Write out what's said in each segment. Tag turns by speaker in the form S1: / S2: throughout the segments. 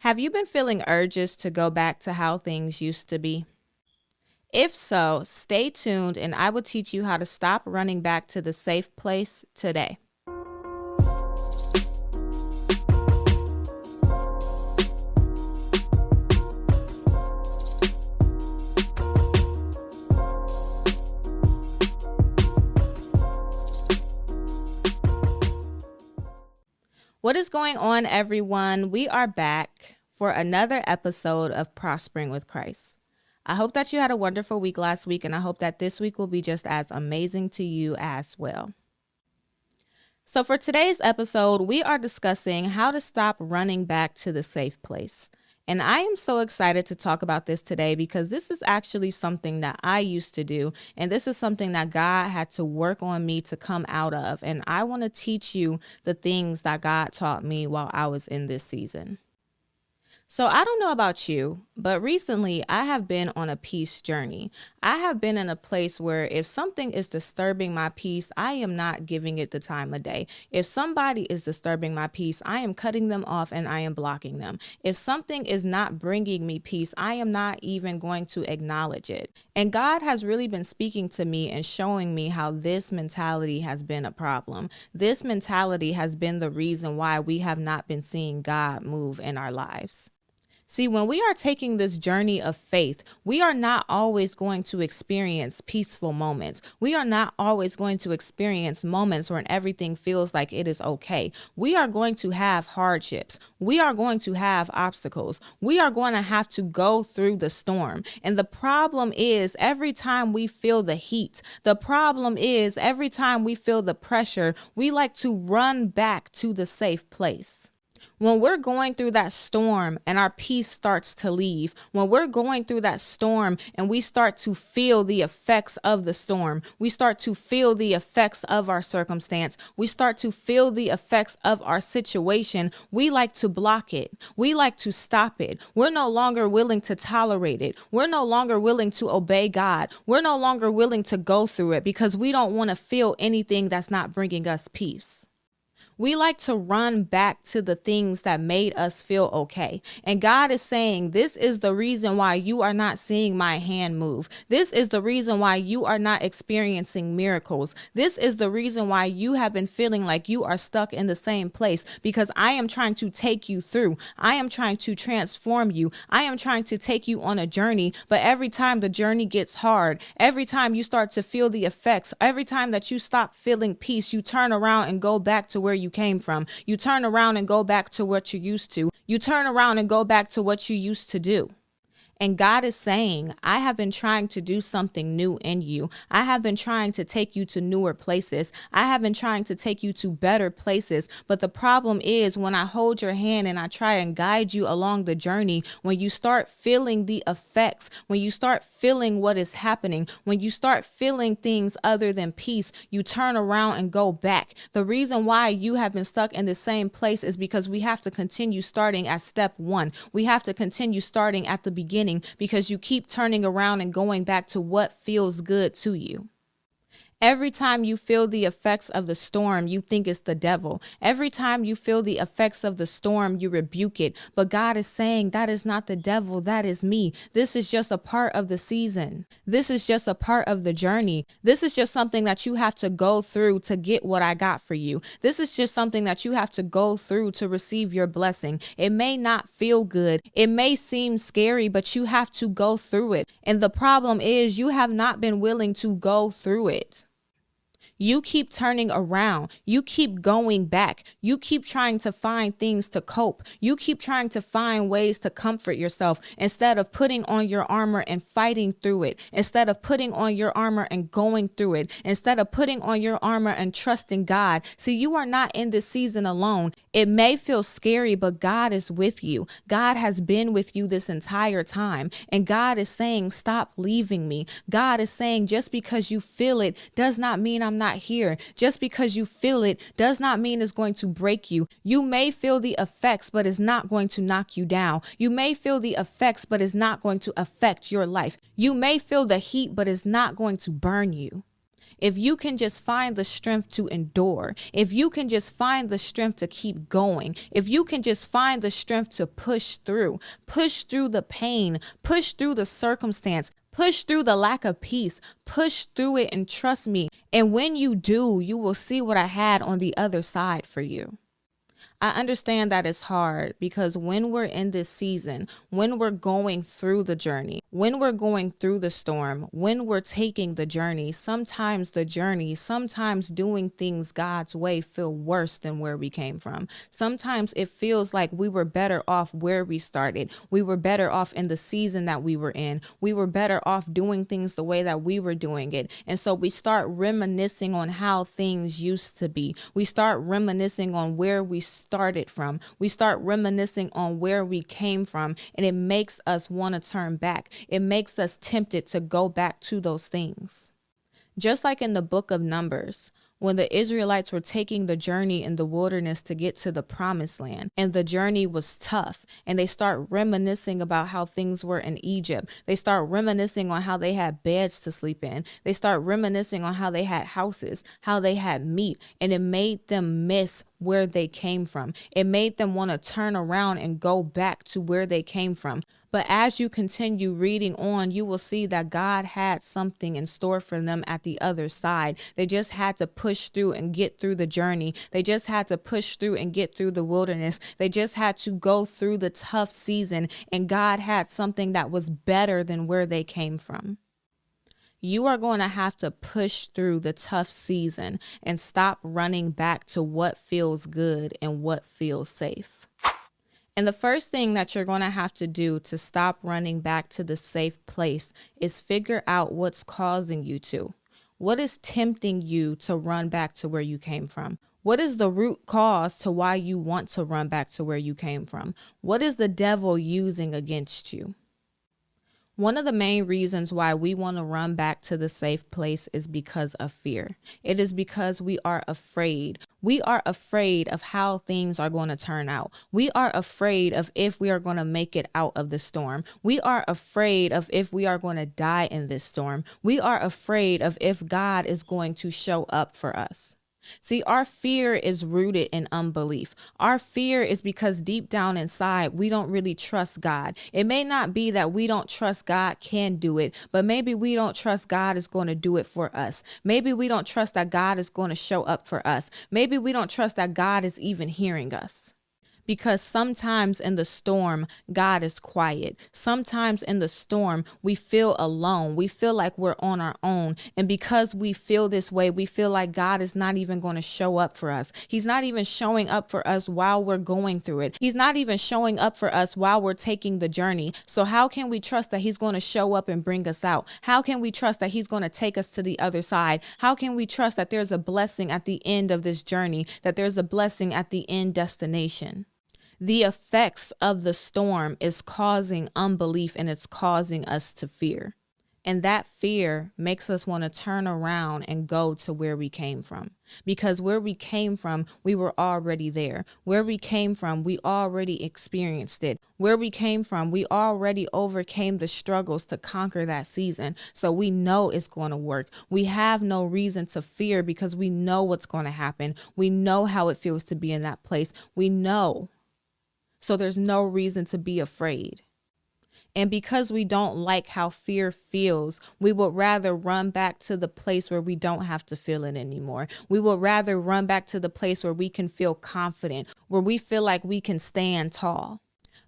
S1: Have you been feeling urges to go back to how things used to be? If so, stay tuned and I will teach you how to stop running back to the safe place today. What is going on, everyone? We are back for another episode of Prospering with Christ. I hope that you had a wonderful week last week, and I hope that this week will be just as amazing to you as well. So for today's episode, we are discussing how to stop running back to the safe place. And I am so excited to talk about this today because this is actually something that I used to do. And this is something that God had to work on me to come out of. And I want to teach you the things that God taught me while I was in this season. So I don't know about you, but recently I have been on a peace journey. I have been in a place where if something is disturbing my peace, I am not giving it the time of day. If somebody is disturbing my peace, I am cutting them off and I am blocking them. If something is not bringing me peace, I am not even going to acknowledge it. And God has really been speaking to me and showing me how this mentality has been a problem. This mentality has been the reason why we have not been seeing God move in our lives. See, when we are taking this journey of faith, we are not always going to experience peaceful moments. We are not always going to experience moments when everything feels like it is okay. We are going to have hardships. We are going to have obstacles. We are going to have to go through the storm. And the problem is every time we feel the heat, the problem is every time we feel the pressure, we like to run back to the safe place. When we're going through that storm and our peace starts to leave, when we're going through that storm and we start to feel the effects of the storm, we start to feel the effects of our circumstance, we start to feel the effects of our situation, we like to block it. We like to stop it. We're no longer willing to tolerate it. We're no longer willing to obey God. We're no longer willing to go through it because we don't want to feel anything that's not bringing us peace. We like to run back to the things that made us feel okay. And God is saying, this is the reason why you are not seeing my hand move. This is the reason why you are not experiencing miracles. This is the reason why you have been feeling like you are stuck in the same place, because I am trying to take you through. I am trying to transform you. I am trying to take you on a journey. But every time the journey gets hard, every time you start to feel the effects, every time that you stop feeling peace, you turn around and go back to where you came from. You turn around and go back to what you're used to. You turn around and go back to what you used to do. And God is saying, I have been trying to do something new in you. I have been trying to take you to newer places. I have been trying to take you to better places. But the problem is when I hold your hand and I try and guide you along the journey, when you start feeling the effects, when you start feeling what is happening, when you start feeling things other than peace, you turn around and go back. The reason why you have been stuck in the same place is because we have to continue starting at step one. We have to continue starting at the beginning, because you keep turning around and going back to what feels good to you. Every time you feel the effects of the storm, you think it's the devil. Every time you feel the effects of the storm, you rebuke it. But God is saying that is not the devil, that is me. This is just a part of the season. This is just a part of the journey. This is just something that you have to go through to get what I got for you. This is just something that you have to go through to receive your blessing. It may not feel good. It may seem scary, but you have to go through it. And the problem is you have not been willing to go through it. You keep turning around. You keep going back. You keep trying to find things to cope. You keep trying to find ways to comfort yourself instead of putting on your armor and fighting through it. Instead of putting on your armor and going through it. Instead of putting on your armor and trusting God. See, you are not in this season alone. It may feel scary, but God is with you. God has been with you this entire time. And God is saying, stop leaving me. God is saying, just because you feel it does not mean I'm not here. Just because you feel it does not mean it's going to break you. You may feel the effects, but it's not going to knock you down. You may feel the effects, but it's not going to affect your life. You may feel the heat, but it's not going to burn you. if you can just find the strength to endure, if you can just find the strength to keep going, if you can just find the strength to push through the pain, push through the circumstance, push through the lack of peace, push through it and trust me. And when you do, you will see what I had on the other side for you. I understand that it's hard because when we're in this season, when we're going through the journey, when we're going through the storm, when we're taking the journey, sometimes doing things God's way feel worse than where we came from. Sometimes it feels like we were better off where we started. We were better off in the season that we were in. We were better off doing things the way that we were doing it. And so we start reminiscing on how things used to be. We start reminiscing on where we started from. We start reminiscing on where we came from, and it makes us want to turn back. It makes us tempted to go back to those things. Just like in the book of Numbers, when the Israelites were taking the journey in the wilderness to get to the promised land, and the journey was tough, and they start reminiscing about how things were in Egypt. They start reminiscing on how they had beds to sleep in. They start reminiscing on how they had houses, how they had meat, and it made them miss where they came from. It made them want to turn around and go back to where they came from. But as you continue reading on, you will see that God had something in store for them at the other side. They just had to push through and get through the journey. They just had to push through and get through the wilderness. They just had to go through the tough season, and God had something that was better than where they came from. You are going to have to push through the tough season and stop running back to what feels good and what feels safe. And the first thing that you're going to have to do to stop running back to the safe place is figure out what's causing you to. What is tempting you to run back to where you came from? What is the root cause to why you want to run back to where you came from? What is the devil using against you? One of the main reasons why we want to run back to the safe place is because of fear. It is because we are afraid. We are afraid of how things are going to turn out. We are afraid of if we are going to make it out of the storm. We are afraid of if we are going to die in this storm. We are afraid of if God is going to show up for us. See, our fear is rooted in unbelief. Our fear is because deep down inside, we don't really trust God. It may not be that we don't trust God can do it, but maybe we don't trust God is going to do it for us. Maybe we don't trust that God is going to show up for us. Maybe we don't trust that God is even hearing us. Because sometimes in the storm, God is quiet. Sometimes in the storm, we feel alone. We feel like we're on our own. And because we feel this way, we feel like God is not even going to show up for us. He's not even showing up for us while we're going through it. He's not even showing up for us while we're taking the journey. So how can we trust that he's going to show up and bring us out? How can we trust that he's going to take us to the other side? How can we trust that there's a blessing at the end of this journey, that there's a blessing at the end destination? The effects of the storm is causing unbelief, and it's causing us to fear. And that fear makes us want to turn around and go to where we came from. Because where we came from, we were already there. Where we came from, we already experienced it. Where we came from, we already overcame the struggles to conquer that season. So we know it's going to work. We have no reason to fear because we know what's going to happen. We know how it feels to be in that place. We know. So there's no reason to be afraid. And because we don't like how fear feels, we would rather run back to the place where we don't have to feel it anymore. We would rather run back to the place where we can feel confident, where we feel like we can stand tall.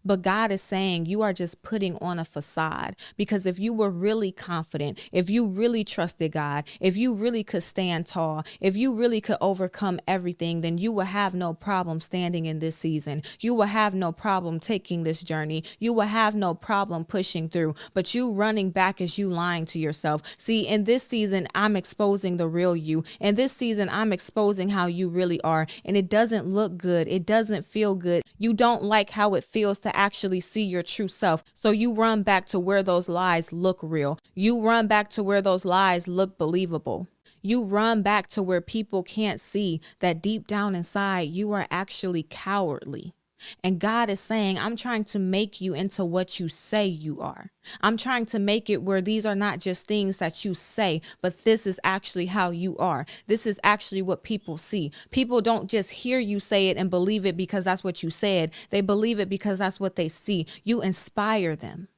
S1: But God is saying you are just putting on a facade, because if you were really confident, if you really trusted God, if you really could stand tall, if you really could overcome everything, then you will have no problem standing in this season. You will have no problem taking this journey. You will have no problem pushing through. But you running back is you lying to yourself. See, in this season, I'm exposing the real you. In this season, I'm exposing how you really are. And it doesn't look good. It doesn't feel good. You don't like how it feels to actually see your true self. So you run back to where those lies look real. You run back to where those lies look believable. You run back to where people can't see that deep down inside you are actually cowardly. And God is saying, I'm trying to make you into what you say you are. I'm trying to make it where these are not just things that you say, but this is actually how you are. This is actually what people see. People don't just hear you say it and believe it because that's what you said. They believe it because that's what they see. You inspire them.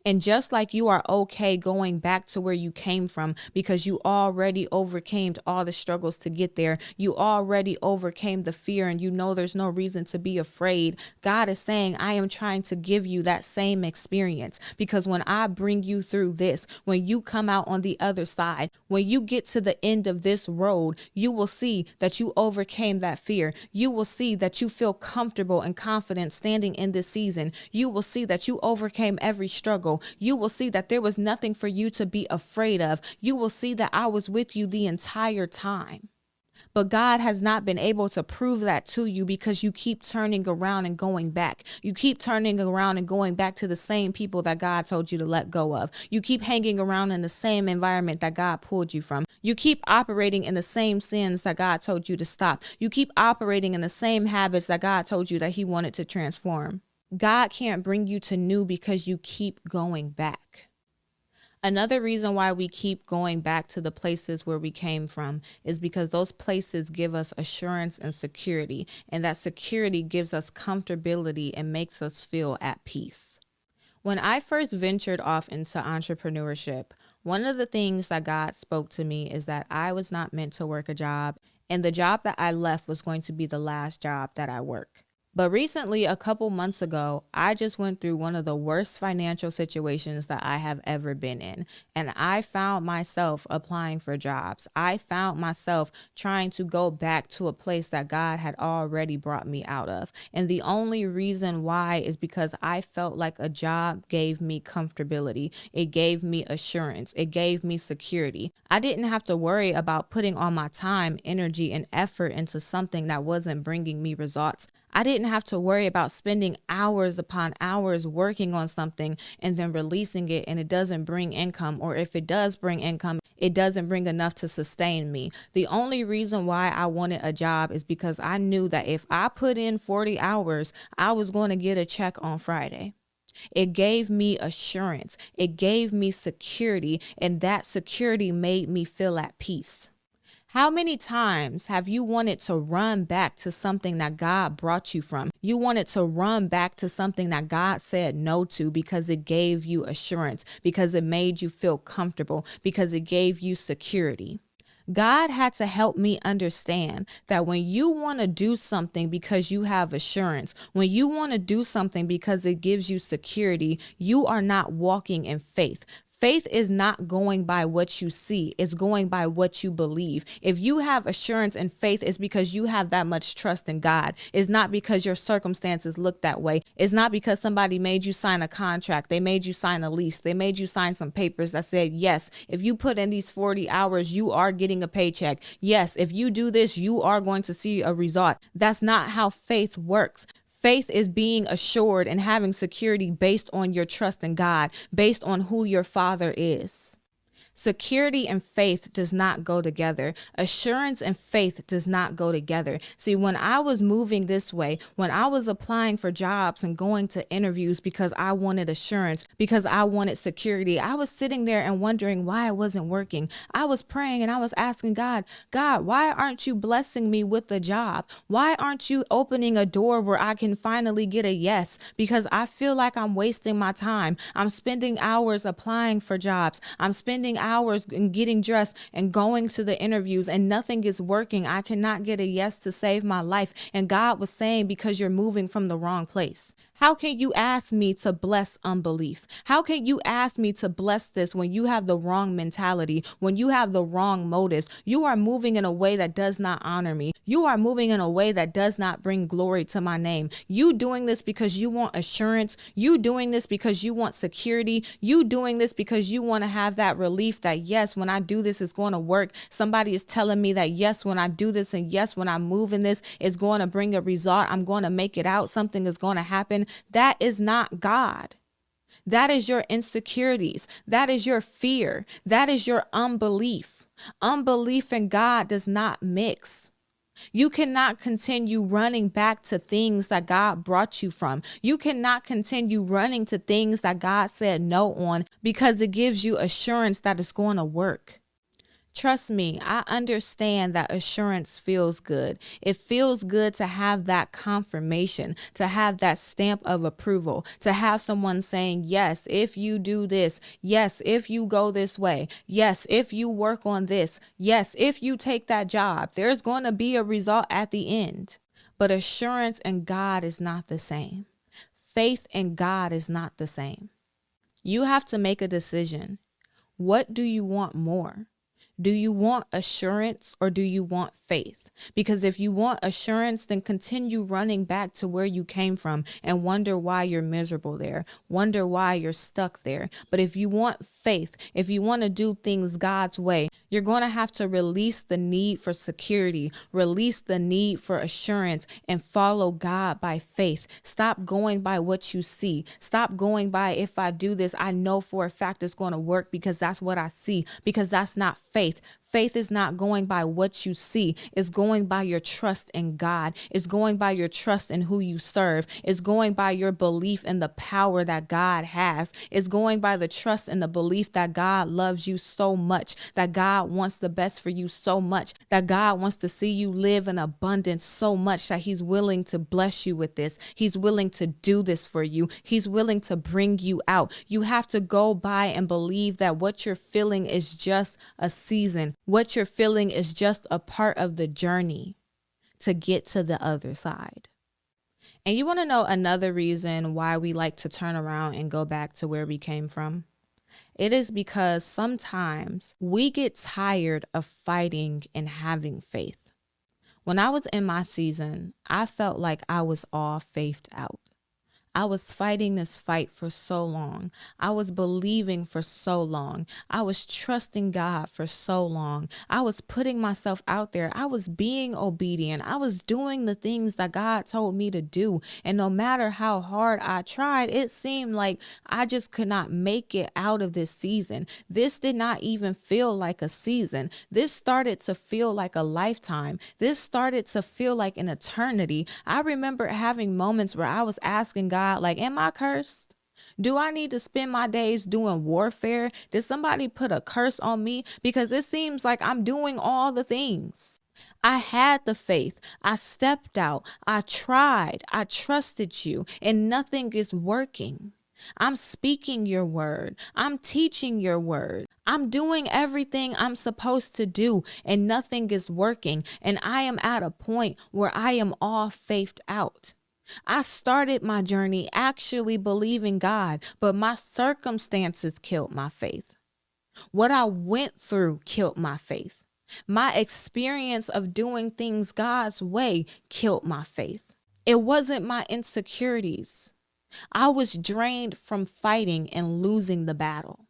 S1: And just like you are okay going back to where you came from because you already overcame all the struggles to get there, you already overcame the fear and you know there's no reason to be afraid. God is saying, I am trying to give you that same experience because when I bring you through this, when you come out on the other side, when you get to the end of this road, you will see that you overcame that fear. You will see that you feel comfortable and confident standing in this season. You will see that you overcame every struggle. You will see that there was nothing for you to be afraid of. You will see that I was with you the entire time. But God has not been able to prove that to you because you keep turning around and going back. You keep turning around and going back to the same people that God told you to let go of. You keep hanging around in the same environment that God pulled you from. You keep operating in the same sins that God told you to stop. You keep operating in the same habits that God told you that he wanted to transform. God can't bring you to new because you keep going back. Another reason why we keep going back to the places where we came from is because those places give us assurance and security, and that security gives us comfortability and makes us feel at peace. When I first ventured off into entrepreneurship, one of the things that God spoke to me is that I was not meant to work a job, and the job that I left was going to be the last job that I work. But recently, a couple months ago, I just went through one of the worst financial situations that I have ever been in. And I found myself applying for jobs. I found myself trying to go back to a place that God had already brought me out of. And the only reason why is because I felt like a job gave me comfortability. It gave me assurance. It gave me security. I didn't have to worry about putting all my time, energy, and effort into something that wasn't bringing me results. I didn't have to worry about spending hours upon hours working on something and then releasing it and it doesn't bring income, or if it does bring income, it doesn't bring enough to sustain me. The only reason why I wanted a job is because I knew that if I put in 40 hours, I was going to get a check on Friday. It gave me assurance. It gave me security, and that security made me feel at peace. How many times have you wanted to run back to something that God brought you from? You wanted to run back to something that God said no to because it gave you assurance, because it made you feel comfortable, because it gave you security. God had to help me understand that when you want to do something because you have assurance, when you want to do something because it gives you security, you are not walking in faith. Faith is not going by what you see. It's going by what you believe. If you have assurance and faith, it's because you have that much trust in God. It's not because your circumstances look that way. It's not because somebody made you sign a contract. They made you sign a lease. They made you sign some papers that said, yes, if you put in these 40 hours, you are getting a paycheck. Yes, if you do this, you are going to see a result. That's not how faith works. Faith is being assured and having security based on your trust in God, based on who your Father is. Security and faith does not go together. Assurance and faith does not go together. See, when I was moving this way, when I was applying for jobs and going to interviews because I wanted assurance, because I wanted security, I was sitting there and wondering why it wasn't working. I was praying and I was asking God, why aren't you blessing me with a job? Why aren't you opening a door where I can finally get a yes? Because I feel like I'm wasting my time. I'm spending hours applying for jobs. I'm spending hours in getting dressed and going to the interviews and nothing is working. I cannot get a yes to save my life. And God was saying, because you're moving from the wrong place. How can you ask me to bless unbelief? How can you ask me to bless this when you have the wrong mentality, when you have the wrong motives? You are moving in a way that does not honor me. You are moving in a way that does not bring glory to my name. You doing this because you want assurance. You doing this because you want security. You doing this because you want to have that relief that, yes, when I do this, it's going to work. Somebody is telling me that, yes, when I do this, and yes, when I move in this, it's going to bring a result. I'm going to make it out. Something is going to happen. That is not God. That is your insecurities. That is your fear. That is your unbelief. Unbelief in God does not mix. You cannot continue running back to things that God brought you from. You cannot continue running to things that God said no on because it gives you assurance that it's going to work. Trust me, I understand that assurance feels good. It feels good to have that confirmation, to have that stamp of approval, to have someone saying, yes, if you do this, yes, if you go this way, yes, if you work on this, yes, if you take that job, there's going to be a result at the end. But assurance and God is not the same. Faith in God is not the same. You have to make a decision. What do you want more? Do you want assurance or do you want faith? Because if you want assurance, then continue running back to where you came from and wonder why you're miserable there. Wonder why you're stuck there. But if you want faith, if you want to do things God's way, you're going to have to release the need for security, release the need for assurance, and follow God by faith. Stop going by what you see. Stop going by, if I do this, I know for a fact it's going to work because that's what I see, because that's not faith. Faith is not going by what you see. It's going by your trust in God. It's going by your trust in who you serve. It's going by your belief in the power that God has. It's going by the trust and the belief that God loves you so much, that God wants the best for you so much, that God wants to see you live in abundance so much that he's willing to bless you with this. He's willing to do this for you. He's willing to bring you out. You have to go by and believe that what you're feeling is just a season. What you're feeling is just a part of the journey to get to the other side. And you want to know another reason why we like to turn around and go back to where we came from? It is because sometimes we get tired of fighting and having faith. When I was in my season, I felt like I was all faithed out. I was fighting this fight for so long. I was believing for so long. I was trusting God for so long. I was putting myself out there. I was being obedient. I was doing the things that God told me to do. And no matter how hard I tried, it seemed like I just could not make it out of this season. This did not even feel like a season. This started to feel like a lifetime. This started to feel like an eternity. I remember having moments where I was asking God, like, am I cursed? Do I need to spend my days doing warfare? Did somebody put a curse on me? Because it seems like I'm doing all the things. I had the faith. I stepped out. I tried. I trusted you, and nothing is working. I'm speaking your word. I'm teaching your word. I'm doing everything I'm supposed to do, and nothing is working. And I am at a point where I am all faithed out. I started my journey actually believing God, but my circumstances killed my faith. What I went through killed my faith. My experience of doing things God's way killed my faith. It wasn't my insecurities. I was drained from fighting and losing the battle.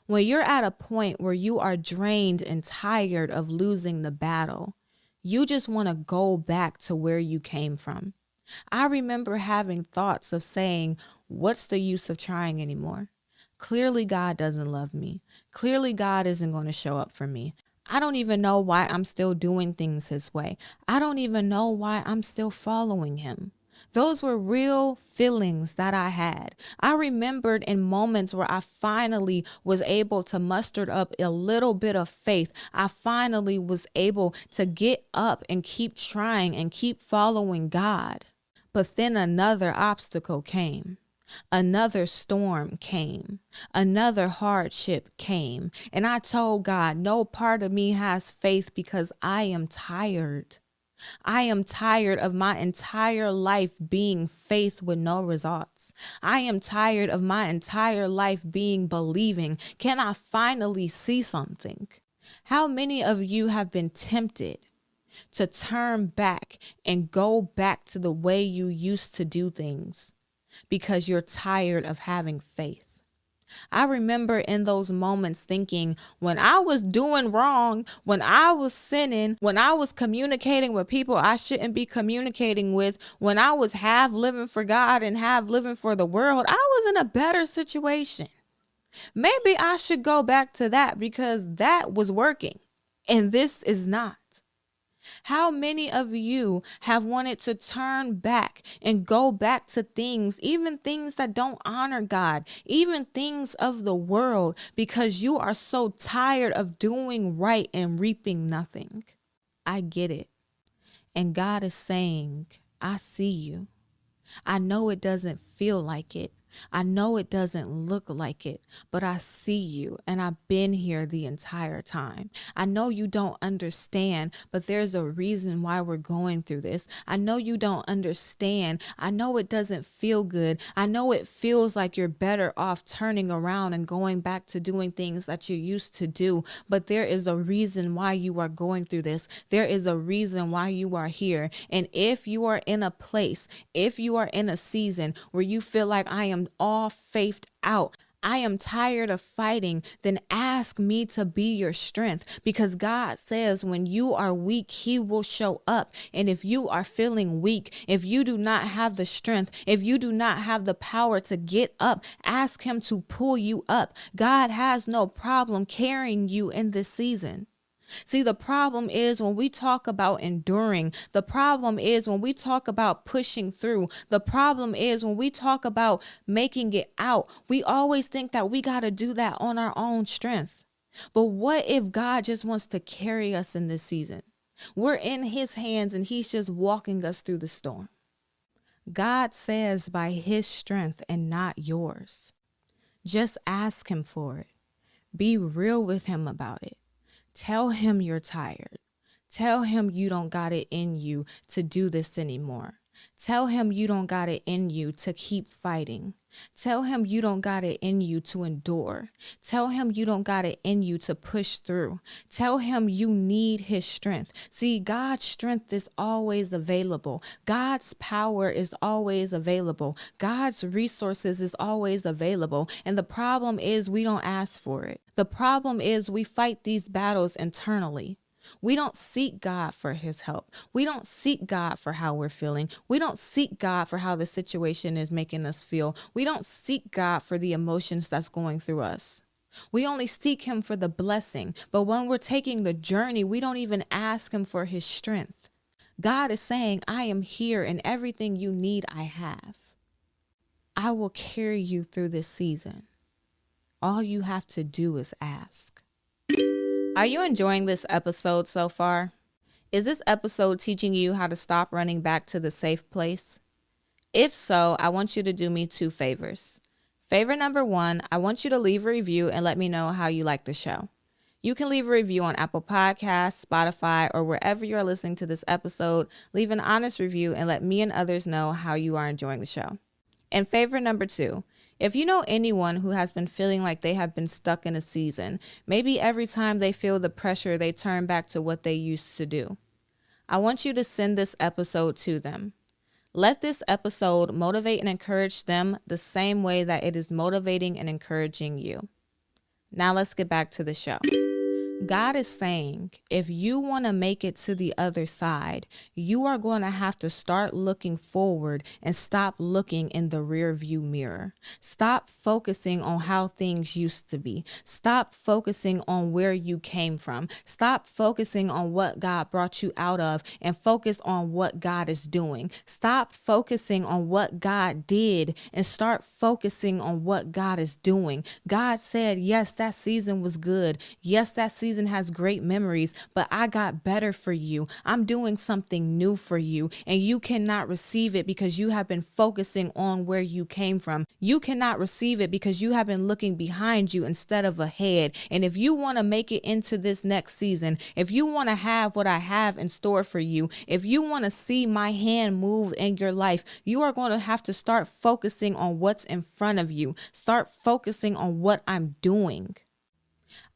S1: When you're at a point where you are drained and tired of losing the battle, you just want to go back to where you came from. I remember having thoughts of saying, what's the use of trying anymore? Clearly, God doesn't love me. Clearly, God isn't going to show up for me. I don't even know why I'm still doing things his way. I don't even know why I'm still following him. Those were real feelings that I had. I remembered in moments where I finally was able to muster up a little bit of faith. I finally was able to get up and keep trying and keep following God. But then another obstacle came. Another storm came. Another hardship came. And I told God, no part of me has faith because I am tired. I am tired of my entire life being faith with no results. I am tired of my entire life being believing. Can I finally see something? How many of you have been tempted to turn back and go back to the way you used to do things because you're tired of having faith? I remember in those moments thinking, when I was doing wrong, when I was sinning, when I was communicating with people I shouldn't be communicating with, when I was half living for God and half living for the world, I was in a better situation. Maybe I should go back to that because that was working and this is not. How many of you have wanted to turn back and go back to things, even things that don't honor God, even things of the world, because you are so tired of doing right and reaping nothing? I get it. And God is saying, I see you. I know it doesn't feel like it. I know it doesn't look like it, but I see you and I've been here the entire time. I know you don't understand, but there's a reason why we're going through this. I know you don't understand. I know it doesn't feel good. I know it feels like you're better off turning around and going back to doing things that you used to do, but there is a reason why you are going through this. There is a reason why you are here. And if you are in a place, if you are in a season where you feel like I am all faithed out, I am tired of fighting, then ask me to be your strength, because God says when you are weak, he will show up. And if you are feeling weak, if you do not have the strength, if you do not have the power to get up, ask him to pull you up. God has no problem carrying you in this season. See, the problem is when we talk about enduring, the problem is when we talk about pushing through, the problem is when we talk about making it out, we always think that we got to do that on our own strength. But what if God just wants to carry us in this season? We're in his hands and he's just walking us through the storm. God says by his strength and not yours. Just ask him for it. Be real with him about it. Tell him you're tired. Tell him you don't got it in you to do this anymore. Tell him you don't got it in you to keep fighting. Tell him you don't got it in you to endure. Tell him you don't got it in you to push through. Tell him you need his strength. See, God's strength is always available. God's power is always available. God's resources is always available. And the problem is we don't ask for it. The problem is we fight these battles internally. We don't seek God for his help. We don't seek God for how we're feeling. We don't seek God for how the situation is making us feel. We don't seek God for the emotions that's going through us. We only seek him for the blessing. But when we're taking the journey, we don't even ask him for his strength. God is saying, I am here and everything you need, I have. I will carry you through this season. All you have to do is ask. Are you enjoying this episode so far? Is this episode teaching you how to stop running back to the safe place? If so, I want you to do me 2 favors. Favor number 1, I want you to leave a review and let me know how you like the show. You can leave a review on Apple Podcasts, Spotify, or wherever you are listening to this episode. Leave an honest review and let me and others know how you are enjoying the show. And favor number 2, if you know anyone who has been feeling like they have been stuck in a season, maybe every time they feel the pressure, they turn back to what they used to do, I want you to send this episode to them. Let this episode motivate and encourage them the same way that it is motivating and encouraging you. Now let's get back to the show. God is saying, if you want to make it to the other side, you are going to have to start looking forward and stop looking in the rear view mirror. Stop focusing on how things used to be. Stop focusing on where you came from. Stop focusing on what God brought you out of and focus on what God is doing. Stop focusing on what God did and start focusing on what God is doing. God said, yes, that season was good. Yes, that season has great memories, but I got better for you. I'm doing something new for you, and you cannot receive it because you have been focusing on where you came from. You cannot receive it because you have been looking behind you instead of ahead. And if you want to make it into this next season, if you want to have what I have in store for you, if you want to see my hand move in your life, you are going to have to start focusing on what's in front of you. Start focusing on what I'm doing.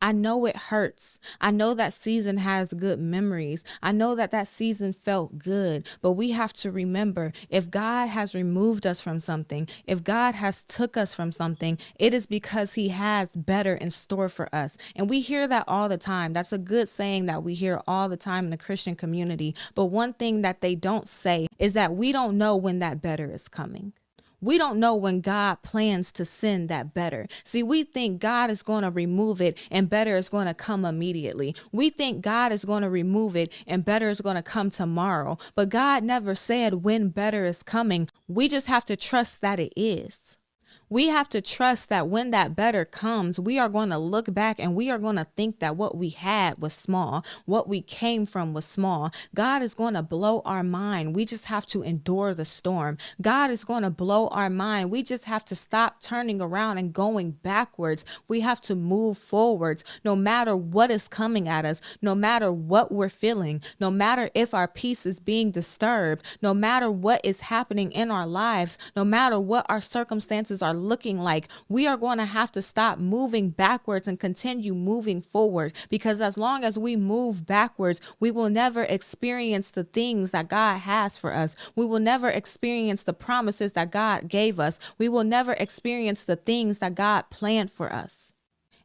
S1: I know it hurts. I know that season has good memories. I know that that season felt good, but we have to remember, if God has removed us from something, if God has took us from something, it is because he has better in store for us. And we hear that all the time. That's a good saying that we hear all the time in the Christian community. But one thing that they don't say is that we don't know when that better is coming. We don't know when God plans to send that better. See, we think God is going to remove it and better is going to come immediately. We think God is going to remove it and better is going to come tomorrow. But God never said when better is coming. We just have to trust that it is. We have to trust that when that better comes, we are going to look back and we are going to think that what we had was small, what we came from was small. God is going to blow our mind. We just have to endure the storm. God is going to blow our mind. We just have to stop turning around and going backwards. We have to move forwards no matter what is coming at us, no matter what we're feeling, no matter if our peace is being disturbed, no matter what is happening in our lives, no matter what our circumstances are looking like. We are going to have to stop moving backwards and continue moving forward, because as long as we move backwards, we will never experience the things that God has for us. We will never experience the promises that God gave us. We will never experience the things that God planned for us.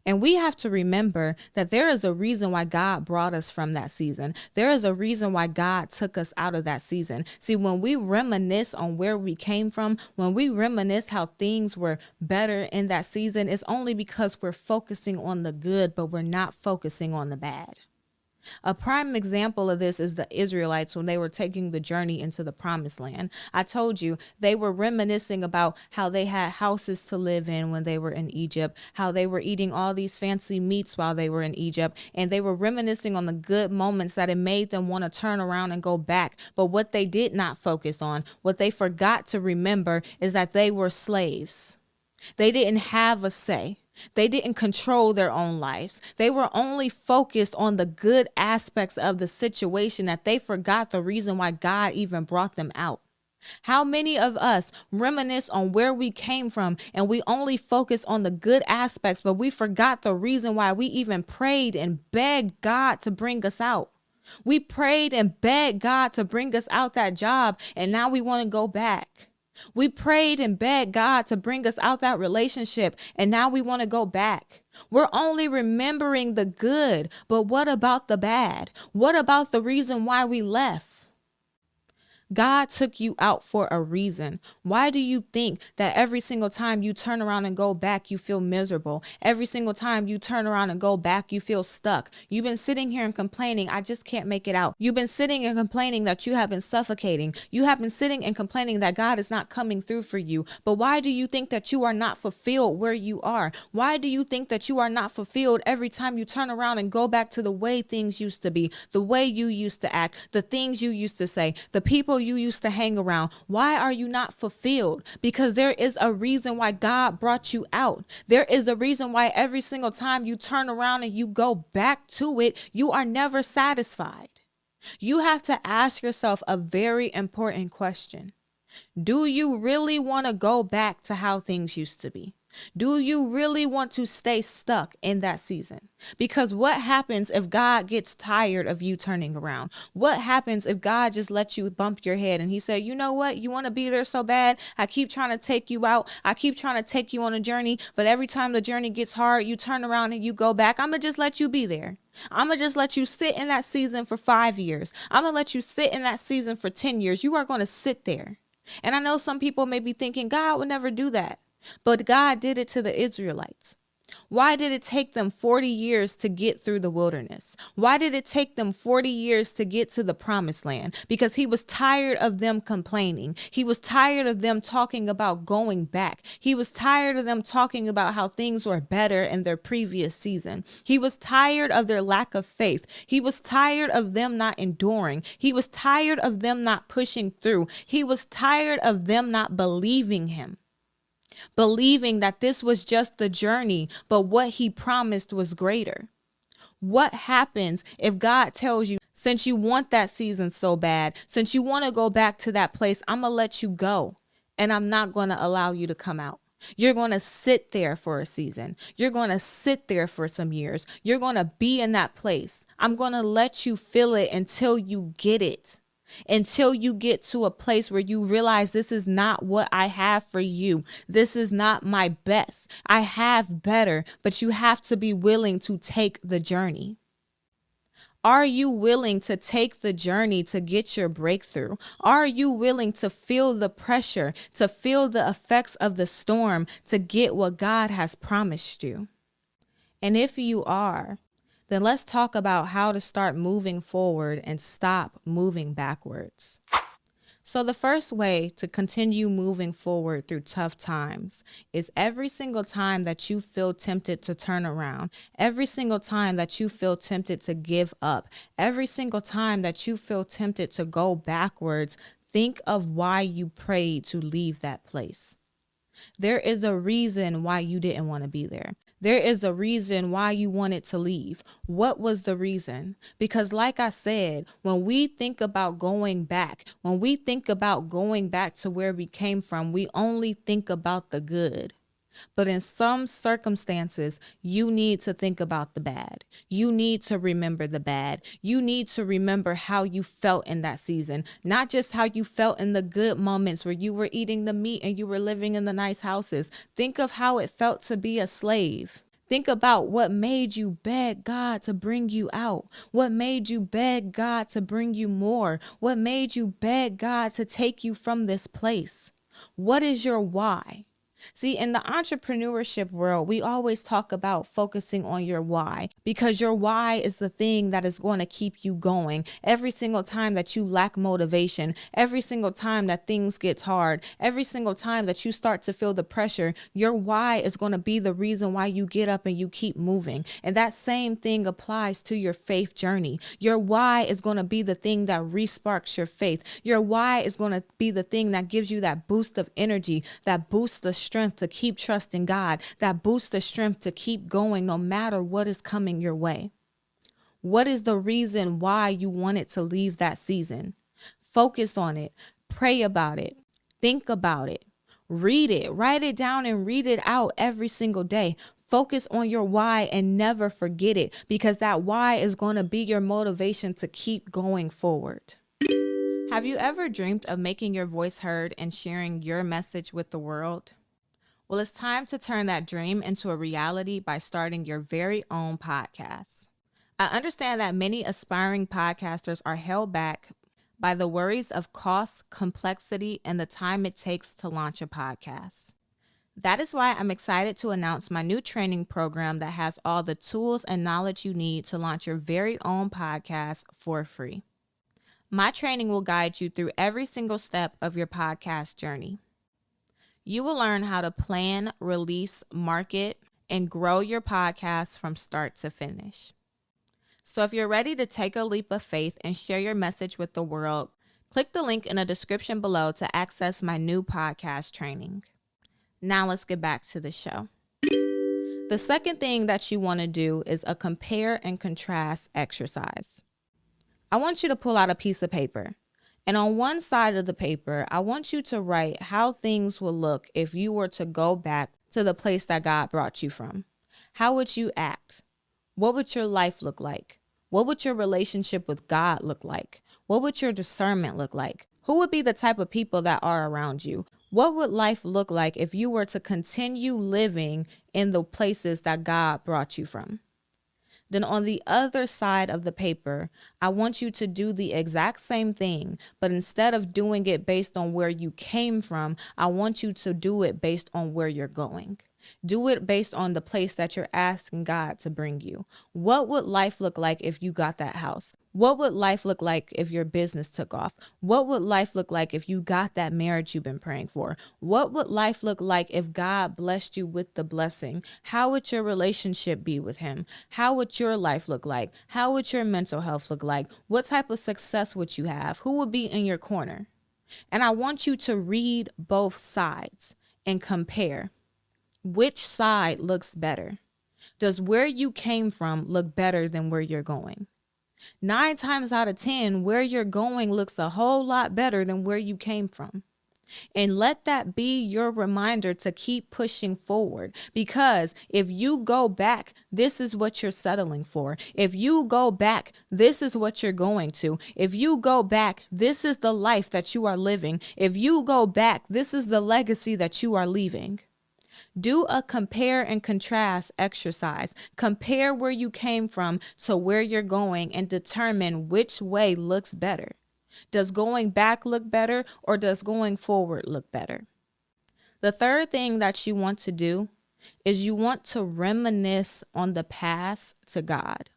S1: And we have to remember that there is a reason why God brought us from that season. There is a reason why God took us out of that season. See, when we reminisce on where we came from, when we reminisce how things were better in that season, it's only because we're focusing on the good, but we're not focusing on the bad. A prime example of this is the Israelites when they were taking the journey into the promised land. I told you they were reminiscing about how they had houses to live in when they were in Egypt, how they were eating all these fancy meats while they were in Egypt, and they were reminiscing on the good moments that it made them want to turn around and go back. But what they did not focus on, what they forgot to remember, is that they were slaves. They didn't have a say. They didn't control their own lives. They were only focused on the good aspects of the situation, that they forgot the reason why God even brought them out. How many of us reminisce on where we came from and we only focus on the good aspects, but we forgot the reason why we even prayed and begged God to bring us out? We prayed and begged God to bring us out that job, and now we want to go back. We prayed and begged God to bring us out that relationship, and now we want to go back. We're only remembering the good, but what about the bad? What about the reason why we left? God took you out for a reason. Why do you think that every single time you turn around and go back, you feel miserable? Every single time you turn around and go back, you feel stuck. You've been sitting here and complaining, I just can't make it out. You've been sitting and complaining that you have been suffocating. You have been sitting and complaining that God is not coming through for you. But why do you think that you are not fulfilled where you are? Why do you think that you are not fulfilled every time you turn around and go back to the way things used to be, the way you used to act, the things you used to say, the people you used to hang around? Why are you not fulfilled? Because there is a reason why God brought you out. There is a reason why every single time you turn around and you go back to it, you are never satisfied. You have to ask yourself a very important question. Do you really want to go back to how things used to be? Do you really want to stay stuck in that season? Because what happens if God gets tired of you turning around? What happens if God just lets you bump your head and he said, you know what? You want to be there so bad. I keep trying to take you out. I keep trying to take you on a journey. But every time the journey gets hard, you turn around and you go back. I'm going to just let you be there. I'm going to just let you sit in that season for 5 years. I'm going to let you sit in that season for 10 years. You are going to sit there. And I know some people may be thinking God would never do that. But God did it to the Israelites. Why did it take them 40 years to get through the wilderness? Why did it take them 40 years to get to the promised land? Because he was tired of them complaining. He was tired of them talking about going back. He was tired of them talking about how things were better in their previous season. He was tired of their lack of faith. He was tired of them not enduring. He was tired of them not pushing through. He was tired of them not believing him. Believing that this was just the journey, but what he promised was greater. What happens if God tells you, since you want that season so bad, since you want to go back to that place, I'm going to let you go and I'm not going to allow you to come out. You're going to sit there for a season. You're going to sit there for some years. You're going to be in that place. I'm going to let you feel it until you get it. Until you get to a place where you realize this is not what I have for you. This is not my best. I have better, but you have to be willing to take the journey. Are you willing to take the journey to get your breakthrough? Are you willing to feel the pressure, to feel the effects of the storm, to get what God has promised you? And if you are, then let's talk about how to start moving forward and stop moving backwards. So the first way to continue moving forward through tough times is every single time that you feel tempted to turn around, every single time that you feel tempted to give up, every single time that you feel tempted to go backwards, think of why you prayed to leave that place. There is a reason why you didn't want to be there. There is a reason why you wanted to leave. What was the reason? Because like I said, when we think about going back, when we think about going back to where we came from, we only think about the good. But in some circumstances, you need to think about the bad. You need to remember the bad. You need to remember how you felt in that season, not just how you felt in the good moments where you were eating the meat and you were living in the nice houses. Think of how it felt to be a slave. Think about what made you beg God to bring you out. What made you beg God to bring you more? What made you beg God to take you from this place? What is your why? See, in the entrepreneurship world, we always talk about focusing on your why, because your why is the thing that is going to keep you going. Every single time that you lack motivation, every single time that things get hard, every single time that you start to feel the pressure, your why is going to be the reason why you get up and you keep moving. And that same thing applies to your faith journey. Your why is going to be the thing that resparks your faith. Your why is going to be the thing that gives you that boost of energy, that boosts the strength to keep trusting God, that boosts the strength to keep going no matter what is coming your way. What is the reason why you wanted to leave that season? Focus on it. Pray about it. Think about it. Read it. Write it down and read it out every single day. Focus on your why and never forget it, because that why is going to be your motivation to keep going forward. Have you ever dreamed of making your voice heard and sharing your message with the world? Well, it's time to turn that dream into a reality by starting your very own podcast. I understand that many aspiring podcasters are held back by the worries of cost, complexity, and the time it takes to launch a podcast. That is why I'm excited to announce my new training program that has all the tools and knowledge you need to launch your very own podcast for free. My training will guide you through every single step of your podcast journey. You will learn how to plan, release, market, and grow your podcast from start to finish. So if you're ready to take a leap of faith and share your message with the world, click the link in the description below to access my new podcast training. Now let's get back to the show. The second thing that you want to do is a compare and contrast exercise. I want you to pull out a piece of paper. And on one side of the paper, I want you to write how things will look if you were to go back to the place that God brought you from. How would you act? What would your life look like? What would your relationship with God look like? What would your discernment look like? Who would be the type of people that are around you? What would life look like if you were to continue living in the places that God brought you from? Then on the other side of the paper, I want you to do the exact same thing, but instead of doing it based on where you came from, I want you to do it based on where you're going. Do it based on the place that you're asking God to bring you. What would life look like if you got that house? What would life look like if your business took off? What would life look like if you got that marriage you've been praying for? What would life look like if God blessed you with the blessing? How would your relationship be with Him? How would your life look like? How would your mental health look like? What type of success would you have? Who would be in your corner? And I want you to read both sides and compare. Which side looks better? Does where you came from look better than where you're going? 9 times out of 10, where you're going looks a whole lot better than where you came from. And let that be your reminder to keep pushing forward, because if you go back, this is what you're settling for. If you go back, this is what you're going to. If you go back, this is the life that you are living. If you go back, this is the legacy that you are leaving. Do a compare and contrast exercise. Compare where you came from to where you're going and determine which way looks better. Does going back look better or does going forward look better? The third thing that you want to do is you want to reminisce on the past to God.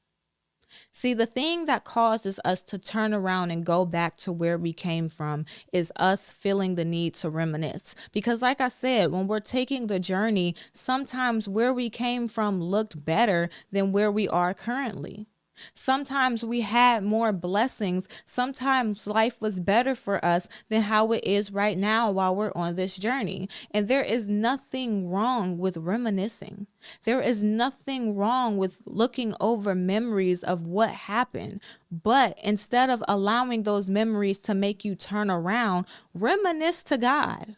S1: See, the thing that causes us to turn around and go back to where we came from is us feeling the need to reminisce. Because like I said, when we're taking the journey, sometimes where we came from looked better than where we are currently. Sometimes we had more blessings. Sometimes life was better for us than how it is right now while we're on this journey. And there is nothing wrong with reminiscing. There is nothing wrong with looking over memories of what happened. But instead of allowing those memories to make you turn around, reminisce to God.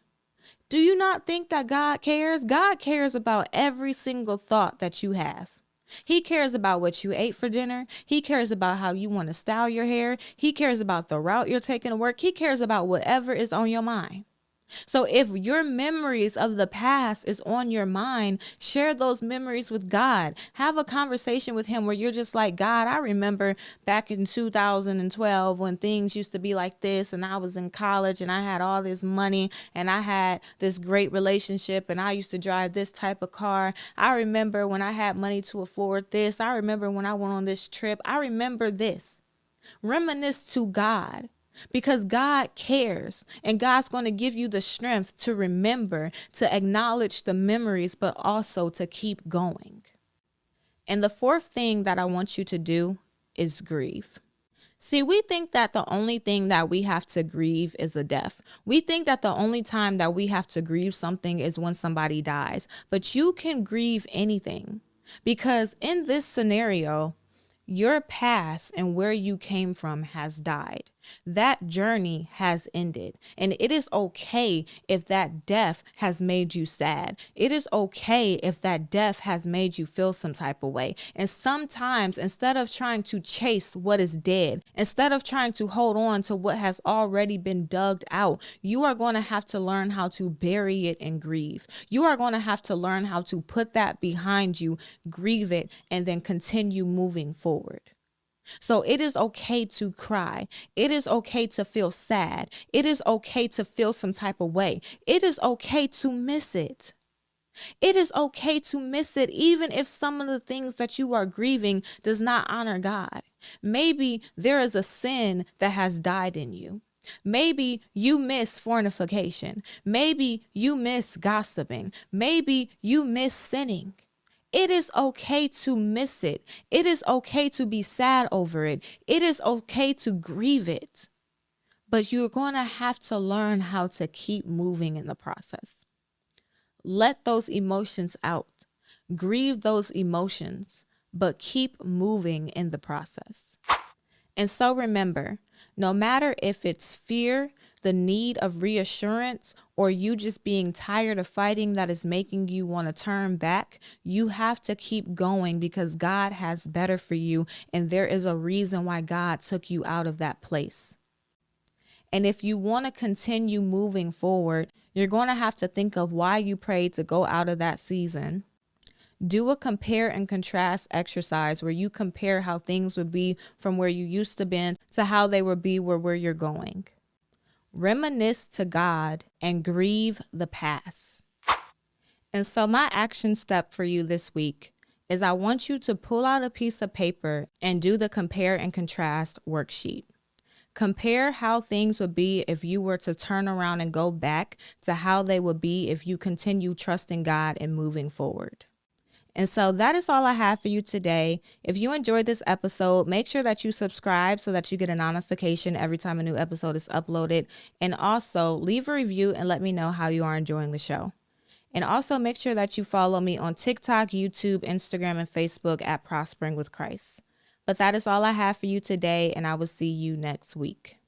S1: Do you not think that God cares? God cares about every single thought that you have. He cares about what you ate for dinner. He cares about how you want to style your hair. He cares about the route you're taking to work. He cares about whatever is on your mind. So if your memories of the past is on your mind, share those memories with God. Have a conversation with him where you're just like, God, I remember back in 2012 when things used to be like this and I was in college and I had all this money and I had this great relationship and I used to drive this type of car. I remember when I had money to afford this. I remember when I went on this trip. I remember this. Reminisce to God. Because God cares and God's going to give you the strength to remember, to acknowledge the memories, but also to keep going. And the fourth thing that I want you to do is grieve. See, we think that the only thing that we have to grieve is a death. We think that the only time that we have to grieve something is when somebody dies. But you can grieve anything because in this scenario, your past and where you came from has died. That journey has ended. And it is okay if that death has made you sad. It is okay if that death has made you feel some type of way. And sometimes instead of trying to chase what is dead, instead of trying to hold on to what has already been dug out, you are going to have to learn how to bury it and grieve. You are going to have to learn how to put that behind you, grieve it, and then continue moving forward. So it is okay to cry. It is okay to feel sad. It is okay to feel some type of way. It is okay to miss it. It is okay to miss it, even if some of the things that you are grieving does not honor God. Maybe there is a sin that has died in you. Maybe you miss fornication. Maybe you miss gossiping. Maybe you miss sinning. It is okay to miss it. It is okay to be sad over it. It is okay to grieve it. But you're going to have to learn how to keep moving in the process. Let those emotions out. Grieve those emotions, but keep moving in the process. And so remember, no matter if it's fear, the need of reassurance, or you just being tired of fighting that is making you want to turn back, you have to keep going because God has better for you. And there is a reason why God took you out of that place. And if you want to continue moving forward, you're going to have to think of why you prayed to go out of that season. Do a compare and contrast exercise where you compare how things would be from where you used to be to how they would be where you're going. Reminisce to God and grieve the past. And so my action step for you this week is I want you to pull out a piece of paper and do the compare and contrast worksheet. Compare how things would be if you were to turn around and go back to how they would be if you continue trusting God and moving forward. And so that is all I have for you today. If you enjoyed this episode, make sure that you subscribe so that you get a notification every time a new episode is uploaded. And also leave a review and let me know how you are enjoying the show. And also make sure that you follow me on TikTok, YouTube, Instagram, and Facebook at Prospering with Christ. But that is all I have for you today, and I will see you next week.